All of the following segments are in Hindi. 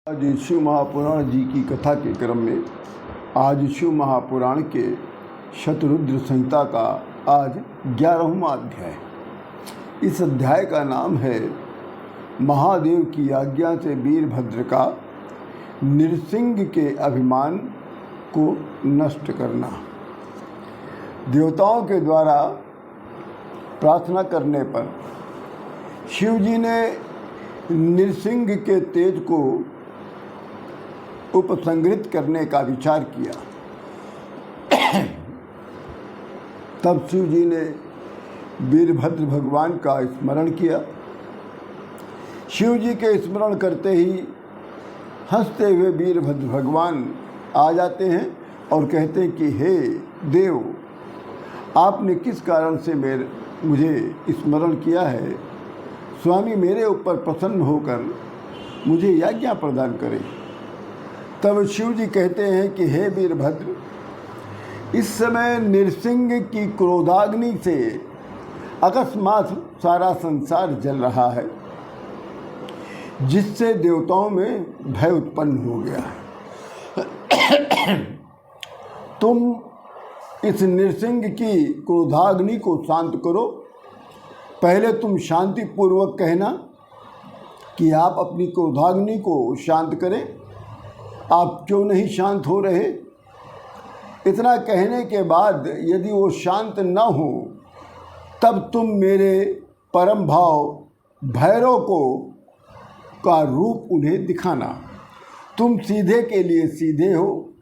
आज शिव महापुराण जी की कथा के क्रम में आज शिव महापुराण के शतरुद्र संहिता का आज 11वां अध्याय। इस अध्याय का नाम है महादेव की आज्ञा से वीरभद्र का नृसिंह के अभिमान को नष्ट करना। देवताओं के द्वारा प्रार्थना करने पर शिव जी ने नृसिंह के तेज को उपसंग्रहित करने का विचार किया। तब शिव जी ने वीरभद्र भगवान का स्मरण किया। शिव जी के स्मरण करते ही हंसते हुए वीरभद्र भगवान आ जाते हैं और कहते हैं कि हे देव, आपने किस कारण से मुझे स्मरण किया है। स्वामी मेरे ऊपर प्रसन्न होकर मुझे आज्ञा प्रदान करें। तब शिव जी कहते हैं कि हे वीरभद्र, इस समय नृसिंह की क्रोधाग्नि से अकस्मात सारा संसार जल रहा है, जिससे देवताओं में भय उत्पन्न हो गया है। तुम इस नृसिंह की क्रोधाग्नि को शांत करो। पहले तुम शांतिपूर्वक कहना कि आप अपनी क्रोधाग्नि को शांत करें। आप क्यों नहीं शांत हो रहे। इतना कहने के बाद यदि वो शांत न हो, तब तुम मेरे परम भाव भैरव का रूप उन्हें दिखाना। तुम सीधे के लिए सीधे हो,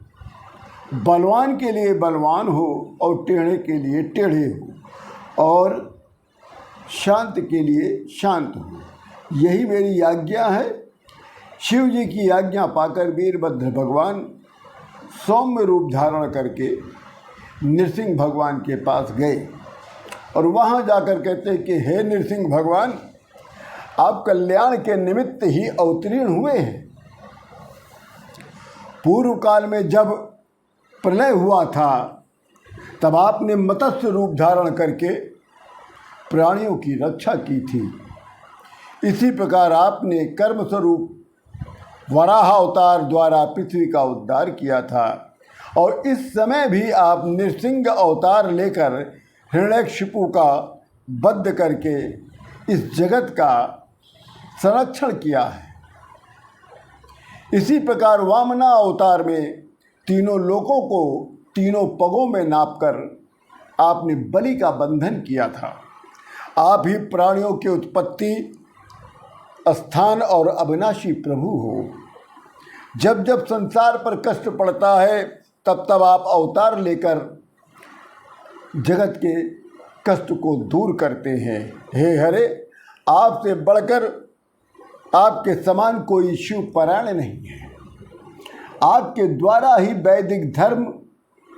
बलवान के लिए बलवान हो और टेढ़े के लिए टेढ़े हो और शांत के लिए शांत हो। यही मेरी आज्ञा है। शिव जी की आज्ञा पाकर वीरभद्र भगवान सौम्य रूप धारण करके नृसिंह भगवान के पास गए और वहाँ जाकर कहते हैं कि हे नृसिंह भगवान, आप कल्याण के निमित्त ही अवतीर्ण हुए हैं। पूर्व काल में जब प्रलय हुआ था, तब आपने मत्स्य रूप धारण करके प्राणियों की रक्षा की थी। इसी प्रकार आपने कर्म स्वरूप वराह अवतार द्वारा पृथ्वी का उद्धार किया था और इस समय भी आप नृसिंह अवतार लेकर हिरण्यकशिपु का वध करके इस जगत का संरक्षण किया है। इसी प्रकार वामना अवतार में तीनों लोकों को तीनों पगों में नापकर आपने बलि का बंधन किया था। आप ही प्राणियों की उत्पत्ति स्थान और अविनाशी प्रभु हो। जब जब संसार पर कष्ट पड़ता है, तब तब आप अवतार लेकर जगत के कष्ट को दूर करते हैं। हे हरे, आपसे बढ़कर आपके समान कोई शिव परायण नहीं है। आपके द्वारा ही वैदिक धर्म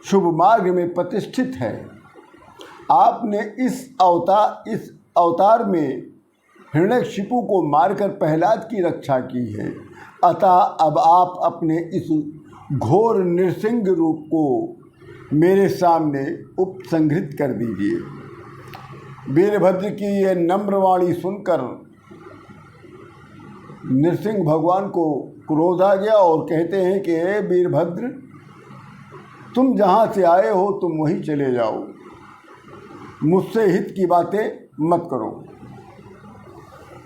शुभ मार्ग में प्रतिष्ठित है। आपने इस अवतार में हिरण्यकशिपु को मारकर प्रहलाद की रक्षा की है। अतः अब आप अपने इस घोर नृसिंह रूप को मेरे सामने उपसंहृत कर दीजिए। वीरभद्र की यह नम्र वाणी सुनकर नृसिंह भगवान को क्रोध आ गया और कहते हैं कि हे वीरभद्र, तुम जहाँ से आए हो तुम वहीं चले जाओ। मुझसे हित की बातें मत करो।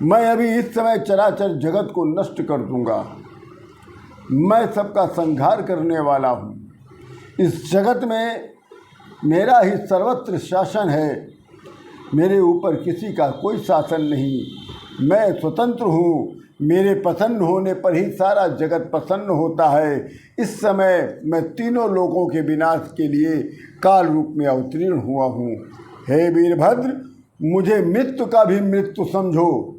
मैं अभी इस समय चराचर जगत को नष्ट कर दूंगा। मैं सबका संहार करने वाला हूँ। इस जगत में मेरा ही सर्वत्र शासन है। मेरे ऊपर किसी का कोई शासन नहीं। मैं स्वतंत्र हूँ। मेरे प्रसन्न होने पर ही सारा जगत प्रसन्न होता है। इस समय मैं तीनों लोगों के विनाश के लिए काल रूप में अवतीर्ण हुआ हूँ। हे वीरभद्र, मुझे मृत्यु का भी मृत्यु समझो।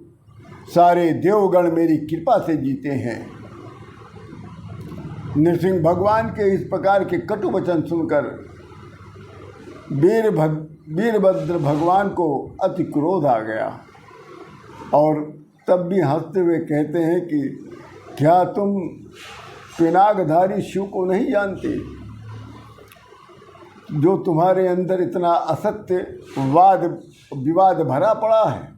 सारे देवगण मेरी कृपा से जीते हैं। नृसिंह भगवान के इस प्रकार के कटु वचन सुनकर वीरभद्र भगवान को अति क्रोध आ गया और तब भी हंसते हुए कहते हैं कि क्या तुम पिनाकधारी शिव को नहीं जानते, जो तुम्हारे अंदर इतना असत्य वाद विवाद भरा पड़ा है,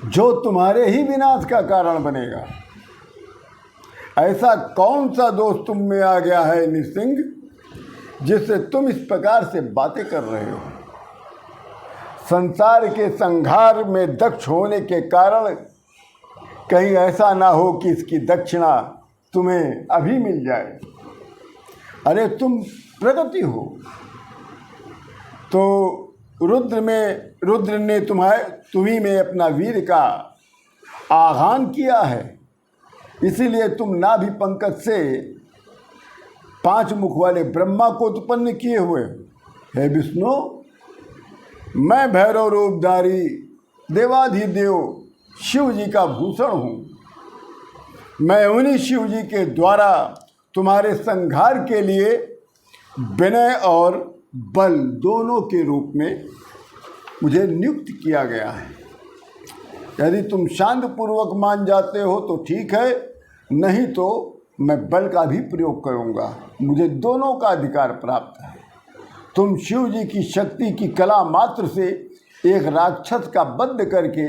जो तुम्हारे ही विनाश का कारण बनेगा। ऐसा कौन सा दोष तुम में आ गया है नृसिंह, जिससे तुम इस प्रकार से बातें कर रहे हो? संसार के संहार में दक्ष होने के कारण कहीं ऐसा ना हो कि इसकी दक्षिणा तुम्हें अभी मिल जाए। अरे तुम प्रगति हो तो रुद्र ने तुम्ही में अपना वीर का आह्वान किया है, इसीलिए तुम नाभि पंकज से 5 मुख वाले ब्रह्मा को उत्पन्न किए हुए। हे विष्णु, मैं भैरव रूपधारी देवाधिदेव शिव जी का भूषण हूँ। मैं उन्हीं शिव जी के द्वारा तुम्हारे संहार के लिए विनय और बल दोनों के रूप में मुझे नियुक्त किया गया है। यदि तुम शांतपूर्वक मान जाते हो तो ठीक है, नहीं तो मैं बल का भी प्रयोग करूंगा। मुझे दोनों का अधिकार प्राप्त है। तुम शिव जी की शक्ति की कला मात्र से एक राक्षस का वध करके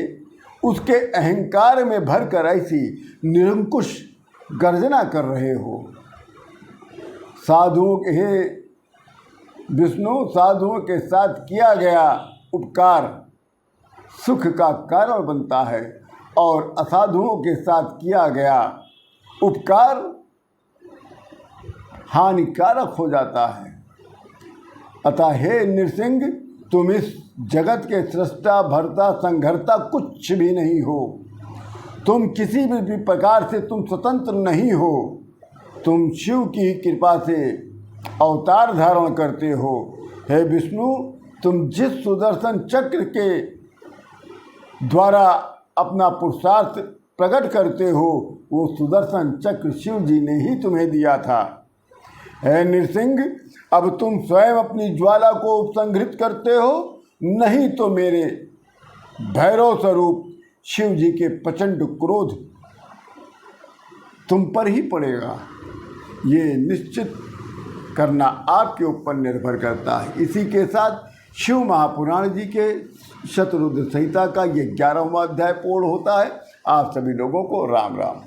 उसके अहंकार में भरकर ऐसी निरंकुश गर्जना कर रहे हो। साधुओं के विष्णु, साधुओं के साथ किया गया उपकार सुख का कारण बनता है और असाधुओं के साथ किया गया उपकार हानिकारक हो जाता है। अतः हे नृसिंह, तुम इस जगत के सृष्टा भरता संघर्ता कुछ भी नहीं हो। तुम किसी भी प्रकार से तुम स्वतंत्र नहीं हो। तुम शिव की कृपा से अवतार धारण करते हो। हे विष्णु, तुम जिस सुदर्शन चक्र के द्वारा अपना पुरुषार्थ प्रकट करते हो, वो सुदर्शन चक्र शिव जी ने ही तुम्हें दिया था। हे नृसिंह, अब तुम स्वयं अपनी ज्वाला को उपसंहरित करते हो, नहीं तो मेरे भैरव स्वरूप शिव जी के प्रचंड क्रोध तुम पर ही पड़ेगा। ये निश्चित करना आपके ऊपर निर्भर करता है। इसी के साथ शिव महापुराण जी के शतरुद्र संहिता का ये 11वां अध्याय पूर्ण होता है। आप सभी लोगों को राम राम।